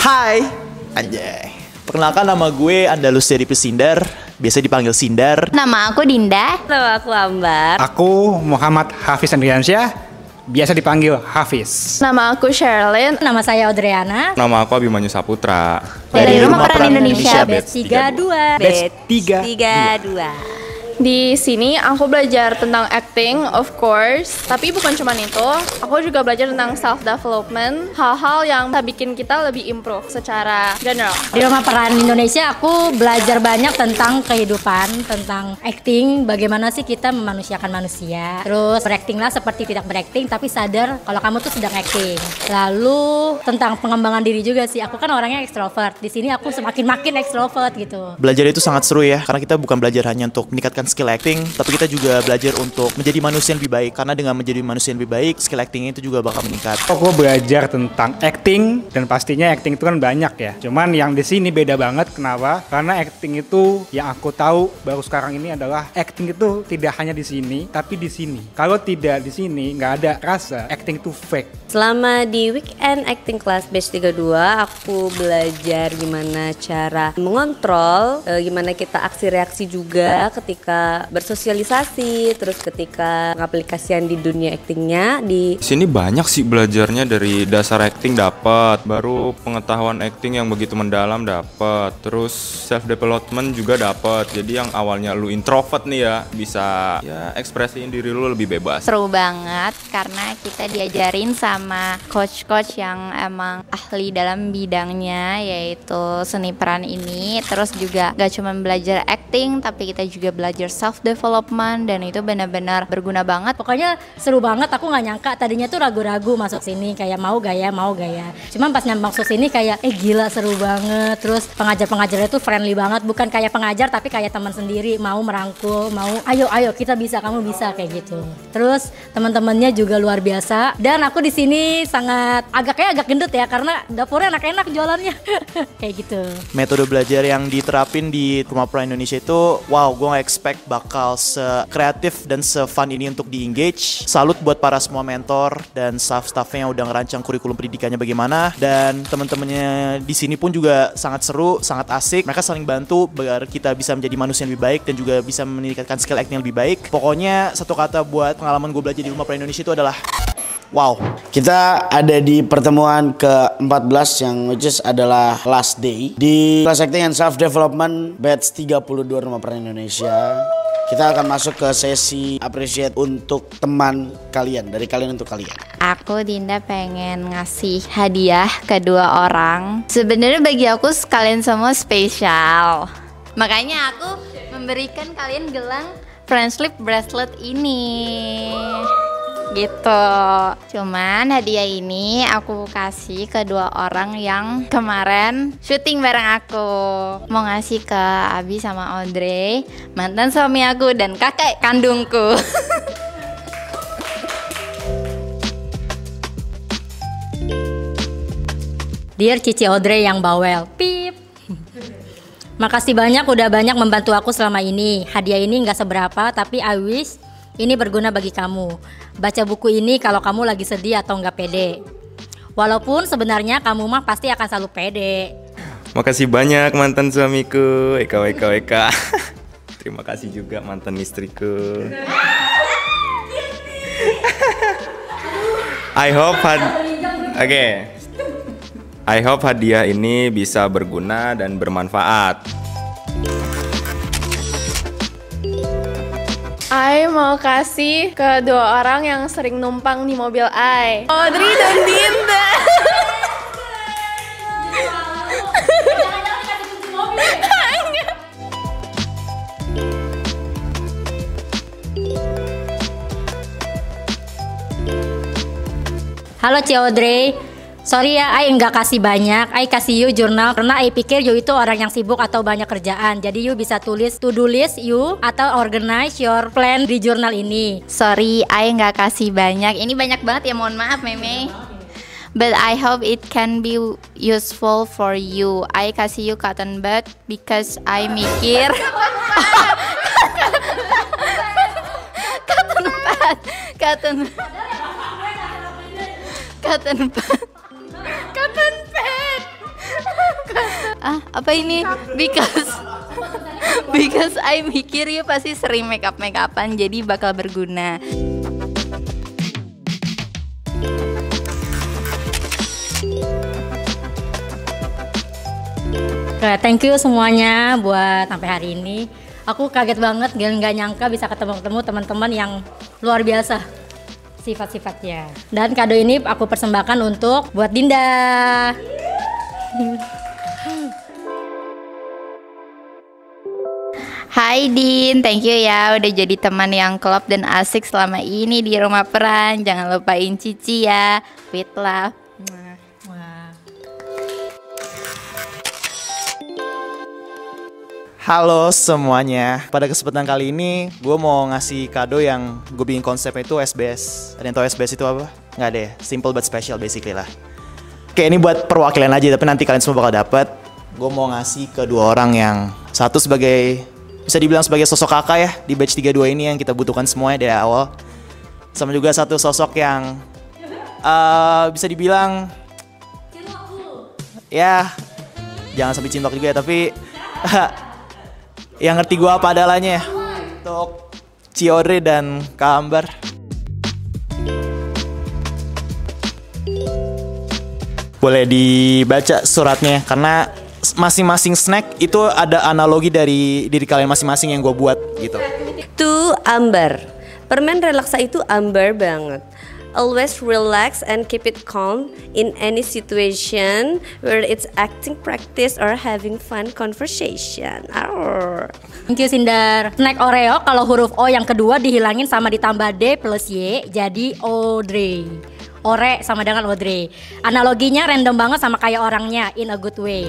Hai, anjay. Perkenalkan, nama gue Andalus dari Pesindar, biasa dipanggil Sindar. Nama aku Dinda. Nama aku Ambar. Aku Muhammad Hafiz Andriansyah, biasa dipanggil Hafiz. Nama aku Sherilyn. Nama saya Audriana. Nama aku Abimanyu Saputra. Dari Rumah Peran Indonesia. Batch 32. Batch 32. Di sini aku belajar tentang acting, of course. Tapi bukan cuma itu, aku juga belajar tentang self development, hal-hal yang bisa bikin kita lebih improve secara general. Di Rumah Peran Indonesia aku belajar banyak tentang kehidupan, tentang acting, bagaimana sih kita memanusiakan manusia. Terus berakting lah seperti tidak berakting tapi sadar kalau kamu tuh sedang acting. Lalu tentang pengembangan diri juga sih. Aku kan orangnya ekstrovert. Di sini aku semakin makin ekstrovert gitu. Belajar itu sangat seru ya, karena kita bukan belajar hanya untuk meningkatkan skill acting, tapi kita juga belajar untuk menjadi manusia yang lebih baik. Karena dengan menjadi manusia yang lebih baik, skill actingnya itu juga bakal meningkat. Aku belajar tentang acting, dan pastinya acting itu kan banyak ya. Cuman yang di sini beda banget, kenapa? Karena acting itu yang aku tahu baru sekarang ini adalah acting itu tidak hanya di sini, tapi di sini. Kalau tidak di sini, nggak ada rasa. Acting itu fake. Selama di weekend acting class batch 32, aku belajar gimana cara mengontrol, gimana kita aksi reaksi juga ketika bersosialisasi, terus ketika pengaplikasian di dunia actingnya. Di Sini banyak sih belajarnya, dari dasar acting dapat, baru pengetahuan acting yang begitu mendalam dapat, terus self development juga dapat. Jadi yang awalnya lu introvert nih ya, bisa ya ekspresiin diri lu lebih bebas. Seru banget karena kita diajarin sama coach-coach yang emang ahli dalam bidangnya, yaitu seni peran ini. Terus juga gak cuma belajar acting, tapi kita juga belajar self development, dan itu benar-benar berguna banget. Pokoknya seru banget, aku nggak nyangka. Tadinya tuh ragu-ragu masuk sini, kayak mau gak ya. Cuman pas masuk sini kayak gila seru banget. Terus pengajar-pengajarnya tuh friendly banget, bukan kayak pengajar tapi kayak teman sendiri, mau merangkul, mau ayo kita bisa, kamu bisa, kayak gitu. Terus teman-temannya juga luar biasa, dan aku di sini sangat agak gendut ya karena dapurnya enak-enak jualannya. Kayak gitu. Metode belajar yang diterapin di Rumah Peran Indonesia itu, wow, gue gak expect bakal se-kreatif dan se-fun ini untuk di-engage. Salut buat para semua mentor dan staff-staffnya yang udah ngerancang kurikulum pendidikannya bagaimana. Dan teman-temannya di sini pun juga sangat seru, sangat asik. Mereka saling bantu agar kita bisa menjadi manusia yang lebih baik dan juga bisa meningkatkan skill acting yang lebih baik. Pokoknya satu kata buat pengalaman gue belajar di Rumah Peran Indonesia itu adalah wow. Kita ada di pertemuan ke-14 yang which is adalah last day di kelas acting and self development batch 32 Rumah Peran Indonesia. Kita akan masuk ke sesi appreciate untuk teman kalian, dari kalian untuk kalian. Aku Dinda pengen ngasih hadiah ke dua orang. Sebenarnya bagi aku kalian semua spesial. Makanya aku memberikan kalian gelang friendship bracelet ini. Gitu. Cuman hadiah ini aku kasih ke dua orang yang kemarin syuting bareng aku. Mau ngasih ke Abi sama Audrey, mantan suami aku dan kakek kandungku. Dear Cici Audrey yang bawel, pip. Makasih banyak udah banyak membantu aku selama ini. Hadiah ini nggak seberapa, tapi I wish ini berguna bagi kamu. Baca buku ini kalau kamu lagi sedih atau nggak pede. Walaupun sebenarnya kamu mah pasti akan selalu pede. Makasih banyak mantan suamiku, Eka. Terima kasih juga mantan istriku. I hope hadiah ini bisa berguna dan bermanfaat. Ai mau kasih ke dua orang yang sering numpang di mobil Ai, Audrey dan Dinda. Halo Ci Audrey, sorry ya, I nggak kasih banyak. I kasih you jurnal karena I pikir you itu orang yang sibuk atau banyak kerjaan. Jadi you bisa tulis to-do list you atau organize your plan di jurnal ini. Sorry, I nggak kasih banyak. Ini banyak banget ya, mohon maaf Meme. But I hope it can be useful for you. I kasih you cotton bud because I mikir cotton pad. Apa ini? Because I mikir you pasti sering make upan, jadi bakal berguna. Oke, thank you semuanya buat sampai hari ini. Aku kaget banget, nggak nyangka bisa ketemu teman-teman yang luar biasa sifat-sifatnya. Dan kado ini aku persembahkan untuk buat Dinda. Hai Din, thank you ya udah jadi teman yang klop dan asik selama ini di Rumah Peran. Jangan lupain Cici ya. With love. Halo semuanya, pada kesempatan kali ini gue mau ngasih kado yang gue bikin konsepnya itu SBS. Ada yang tau SBS itu apa? Nggak ada ya, simple but special basically lah. Oke, ini buat perwakilan aja, tapi nanti kalian semua bakal dapet. Gue mau ngasih ke dua orang yang satu sebagai, bisa dibilang sebagai sosok kakak ya di batch 32 ini yang kita butuhkan semuanya dari awal. Sama juga satu sosok yang bisa dibilang ya jangan sampai cinlok juga ya, tapi yang ngerti gue apa adalahnya untuk Ciodre dan Kak Ambar. Boleh dibaca suratnya karena masing-masing snack itu ada analogi dari diri kalian masing-masing yang gue buat gitu. To Ambar, permen relaksa itu ambar banget. Always relax and keep it calm in any situation, whether it's acting practice or having fun conversation. Arr. Thank you Sindar. Snack Oreo kalau huruf O yang kedua dihilangin sama ditambah D plus Y jadi Audrey. Ore sama dengan Audrey. Analoginya random banget sama kayak orangnya in a good way.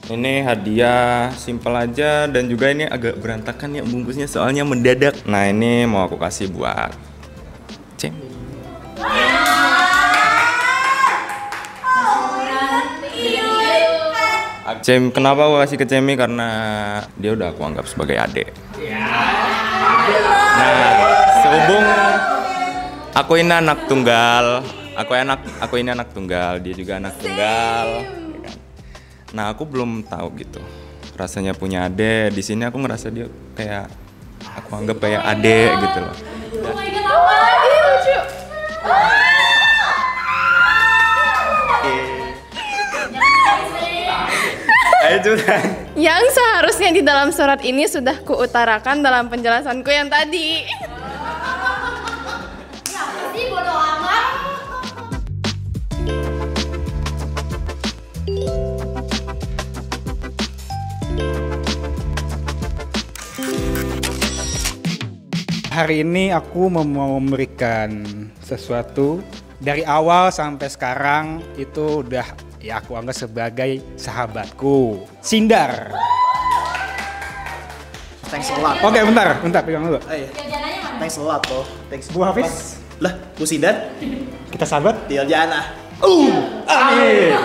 Ini hadiah simpel aja dan juga ini agak berantakan ya bungkusnya soalnya mendadak. Nah ini mau aku kasih buat Cem. Cem, kenapa aku kasih ke Cemi? Karena dia udah aku anggap sebagai adik. Nah, sehubung aku ini anak tunggal, aku ini anak tunggal, dia juga anak tunggal. Nah, aku belum tahu gitu rasanya punya adik. Di sini aku ngerasa dia kayak aku anggap kayak adik gitu loh. Yang seharusnya di dalam surat ini sudah kuutarakan dalam penjelasanku yang tadi. Hari ini aku mau memberikan sesuatu dari awal sampai sekarang itu udah ya aku anggap sebagai sahabatku, Sindar. Thanks a lot. Oke, bentar pegang dulu. Thanks a lot loh. Thanks Bu Hafiz. Lah, Bu Sindar. Kita sahabat. Tinggal jana. Amin.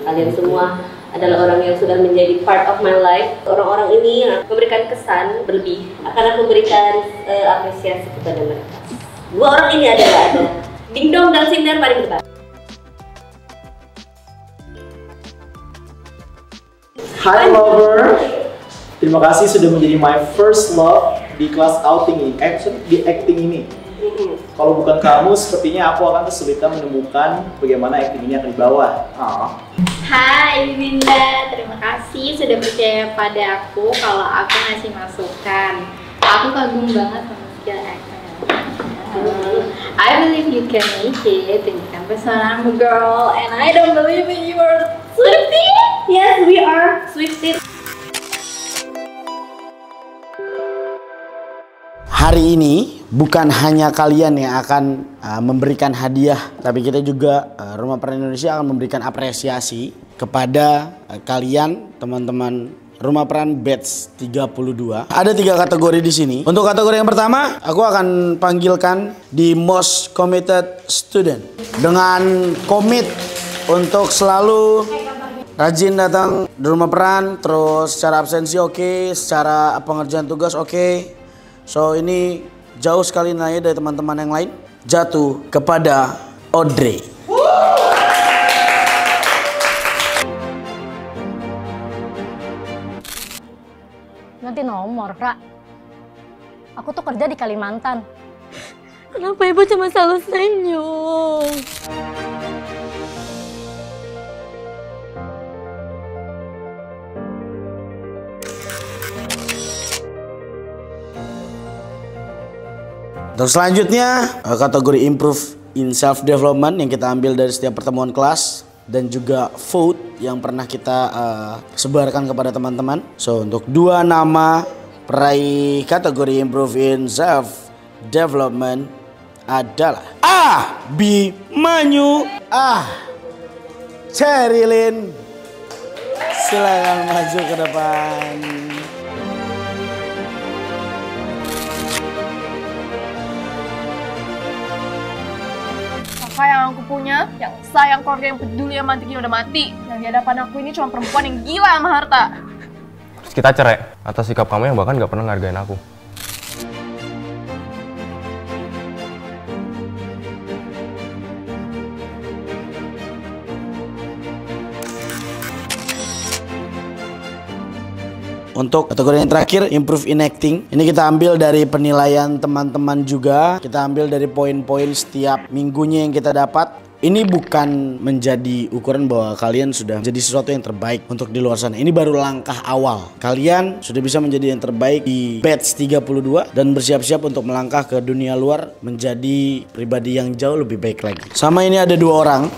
Kalian semua adalah orang yang sudah menjadi part of my life. Orang-orang ini memberikan kesan berlebih. Akan aku berikan apresiasi kepada mereka. Dua orang ini ada Ding Dong dan Sindar paling depan. Hi lover. Terima kasih sudah menjadi my first love di kelas outing ini. Di acting ini. Kalau bukan kamu, sepertinya aku akan kesulitan menemukan bagaimana acting ini akan dibawa. Hai Dinda, terima kasih sudah percaya pada aku kalau aku ngasih masukan. Aku kagum banget sama skill acting. I believe you can make it. You can pesan I'm a girl and I don't believe in you are Swiftie. Yes, we are Swiftie. Hari ini bukan hanya kalian yang akan memberikan hadiah, tapi kita juga Rumah Peran Indonesia akan memberikan apresiasi kepada kalian teman-teman Rumah Peran Batch 32. Ada 3 kategori di sini. Untuk kategori yang pertama, aku akan panggilkan the most committed student dengan komit untuk selalu rajin datang di rumah peran, terus secara absensi oke, secara pengerjaan tugas oke. So ini jauh sekali nilainya dari teman-teman yang lain. Jatuh kepada Audrey. Nanti nomor, Ra. Aku tuh kerja di Kalimantan. Kenapa Ibu cuma selalu senyum? Untuk selanjutnya, kategori improve in self development yang kita ambil dari setiap pertemuan kelas dan juga vote yang pernah kita sebarkan kepada teman-teman. So untuk 2 nama peraih kategori improve in self development adalah Abimanyu, Cherilyn. Silakan maju ke depan. Kakak yang aku punya, yang sayang keluarga, yang peduli, yang mantiknya udah mati. Yang di hadapan aku ini cuma perempuan yang gila sama harta. Terus kita cerai atas sikap kamu yang bahkan gak pernah ngargain aku. Untuk kategori yang terakhir, improve in acting. Ini kita ambil dari penilaian teman-teman juga. Kita ambil dari poin-poin setiap minggunya yang kita dapat. Ini bukan menjadi ukuran bahwa kalian sudah menjadi sesuatu yang terbaik untuk di luar sana. Ini baru langkah awal. Kalian sudah bisa menjadi yang terbaik di batch 32 dan bersiap-siap untuk melangkah ke dunia luar menjadi pribadi yang jauh lebih baik lagi. Sama ini ada 2 orang.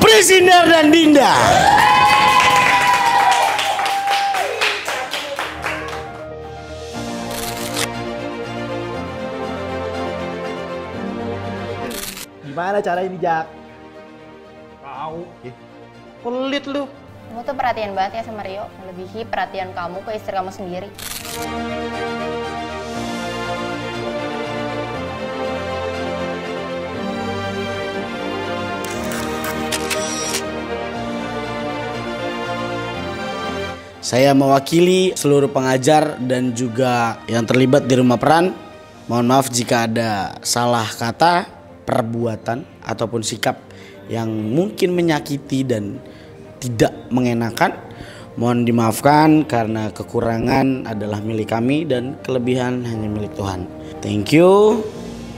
Priscindar dan Dinda. Gimana cara ini, Jak? Tahu. Pelit lu. Kamu tuh perhatian banget ya sama Rio, melebihi perhatian kamu ke istri kamu sendiri. Saya mewakili seluruh pengajar dan juga yang terlibat di rumah peran. Mohon maaf jika ada salah kata, perbuatan, ataupun sikap yang mungkin menyakiti dan tidak mengenakan. Mohon dimaafkan karena kekurangan adalah milik kami dan kelebihan hanya milik Tuhan. Thank you.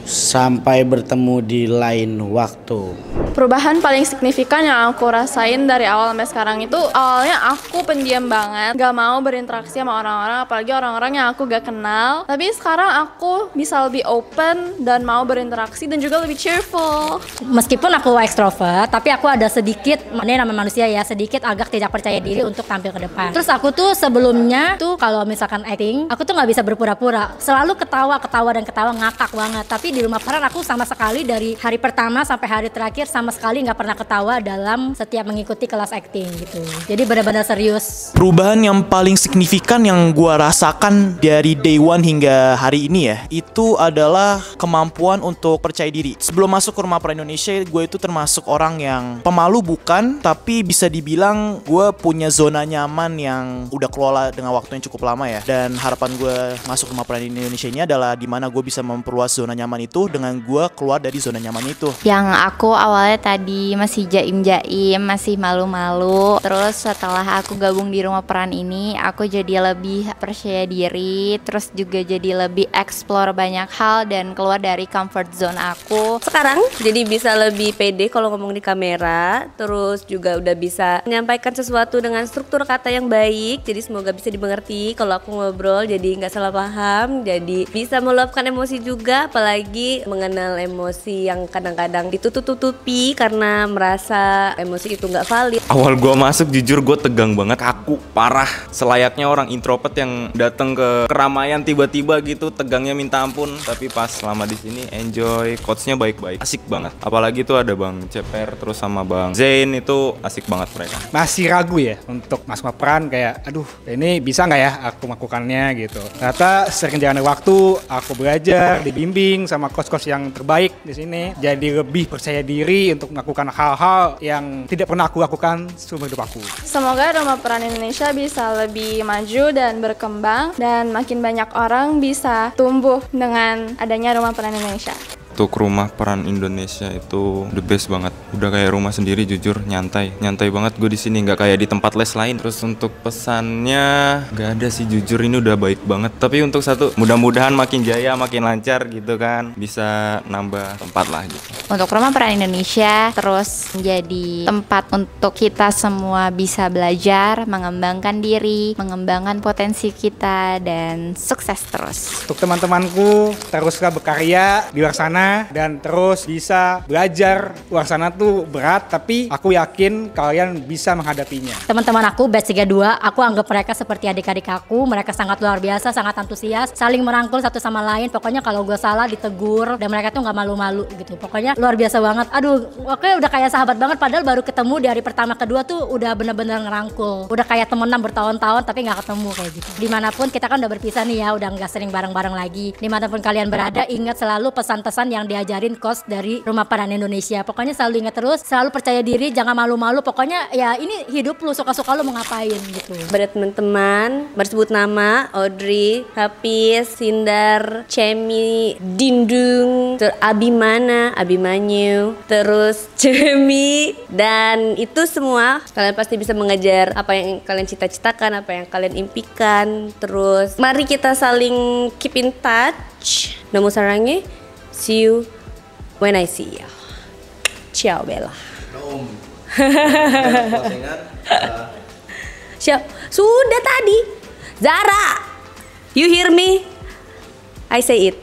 Sampai bertemu di lain waktu. Perubahan paling signifikan yang aku rasain dari awal sampai sekarang itu, awalnya aku pendiam banget, gak mau berinteraksi sama orang-orang, apalagi orang-orang yang aku gak kenal. Tapi sekarang aku bisa lebih open dan mau berinteraksi dan juga lebih cheerful. Meskipun aku ekstrovert, tapi aku ada sedikit, ini namanya manusia ya, sedikit agak tidak percaya diri untuk tampil ke depan. Terus aku tuh sebelumnya tuh kalau misalkan acting, aku tuh gak bisa berpura-pura, selalu ketawa dan ketawa ngakak banget. Tapi di rumah peran aku sama sekali dari hari pertama sampai hari terakhir sama sekali nggak pernah ketawa dalam setiap mengikuti kelas acting gitu. Jadi benar-benar serius. Perubahan yang paling signifikan yang gua rasakan dari day one hingga hari ini ya, itu adalah kemampuan untuk percaya diri. Sebelum masuk ke rumah peran Indonesia, gue itu termasuk orang yang pemalu bukan, tapi bisa dibilang gue punya zona nyaman yang udah kelola dengan waktu yang cukup lama ya. Dan harapan gue masuk rumah peran Indonesia ini adalah dimana gue bisa memperluas zona nyaman itu dengan gue keluar dari zona nyaman itu. Yang aku awalnya tadi masih jaim-jaim, masih malu-malu. Terus setelah aku gabung di rumah peran ini, aku jadi lebih percaya diri. Terus juga jadi lebih explore banyak hal dan keluar dari comfort zone aku. Sekarang jadi bisa lebih pede kalau ngomong di kamera. Terus juga udah bisa menyampaikan sesuatu dengan struktur kata yang baik. Jadi semoga bisa dimengerti kalau aku ngobrol, jadi nggak salah paham. Jadi bisa meluapkan emosi juga, apalagi mengenal emosi yang kadang-kadang ditutup-tutupi karena merasa emosi itu nggak valid. Awal gue masuk jujur gue tegang banget, kaku parah, selayaknya orang introvert yang datang ke keramaian tiba-tiba gitu tegangnya minta ampun. Tapi pas selama di sini enjoy, coachnya baik-baik, asik banget. Apalagi tuh ada Bang Ceper terus sama Bang Zain, itu asik banget mereka. Masih ragu ya untuk masuk peran, kayak aduh ini bisa nggak ya aku melakukannya gitu. Ternyata sering jalan waktu aku belajar, dibimbing sama sama coach-coach yang terbaik di sini. Jadi lebih percaya diri untuk melakukan hal-hal yang tidak pernah aku lakukan seumur hidup aku. Semoga Rumah Peran Indonesia bisa lebih maju dan berkembang dan makin banyak orang bisa tumbuh dengan adanya Rumah Peran Indonesia. Untuk Rumah Peran Indonesia itu the best banget. Udah kayak rumah sendiri, jujur nyantai banget gue di sini, nggak kayak di tempat les lain. Terus untuk pesannya nggak ada sih, jujur ini udah baik banget. Tapi untuk satu, mudah-mudahan makin jaya, makin lancar gitu kan, bisa nambah tempat lah gitu. Untuk Rumah Peran Indonesia terus menjadi tempat untuk kita semua bisa belajar, mengembangkan diri, mengembangkan potensi kita, dan sukses terus. Untuk teman-temanku, teruslah berkarya di luar sana dan terus bisa belajar. Luar sana tuh berat, tapi aku yakin kalian bisa menghadapinya. Teman-teman aku batch 32, aku anggap mereka seperti adik-adik aku. Mereka sangat luar biasa, sangat antusias, saling merangkul satu sama lain. Pokoknya kalau gue salah ditegur, dan mereka tuh nggak malu-malu gitu. Pokoknya luar biasa banget. Aduh, oke, udah kayak sahabat banget. Padahal baru ketemu di hari pertama kedua tuh udah bener-bener ngerangkul. Udah kayak temenan bertahun-tahun tapi nggak ketemu kayak gitu. Dimanapun kita kan udah berpisah nih ya, udah nggak sering bareng-bareng lagi. Dimanapun kalian berada, ingat selalu pesan-pesan yang diajarin coach dari Rumah Peran Indonesia. Pokoknya selalu ingat terus, selalu percaya diri, jangan malu-malu. Pokoknya ya ini hidup lu, suka-suka lu mau ngapain gitu. Pada teman-teman bersebut nama Audrey, Hafiz, Sindar, Cemi, Dindung, terus Abimana, Abimanyu, terus Cemi, dan itu semua kalian pasti bisa mengejar apa yang kalian cita-citakan, apa yang kalian impikan. Terus mari kita saling keep in touch. Namo sarange, see you when I see you. Ciao Bella. Siap. Sudah tadi. Zara, you hear me? I say it.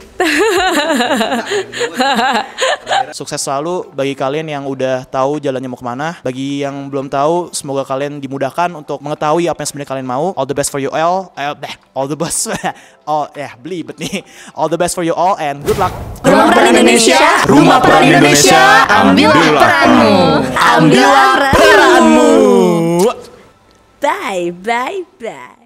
Sukses selalu bagi kalian yang udah tahu jalannya mau kemana. Bagi yang belum tahu, semoga kalian dimudahkan untuk mengetahui apa yang sebenarnya kalian mau. All the best for you all. All the best. Belibet nih. All the best for you all and good luck. Rumah Peran Indonesia, Rumah Peran Indonesia, ambillah peranmu. Ambillah peranmu. Bye, bye, bye.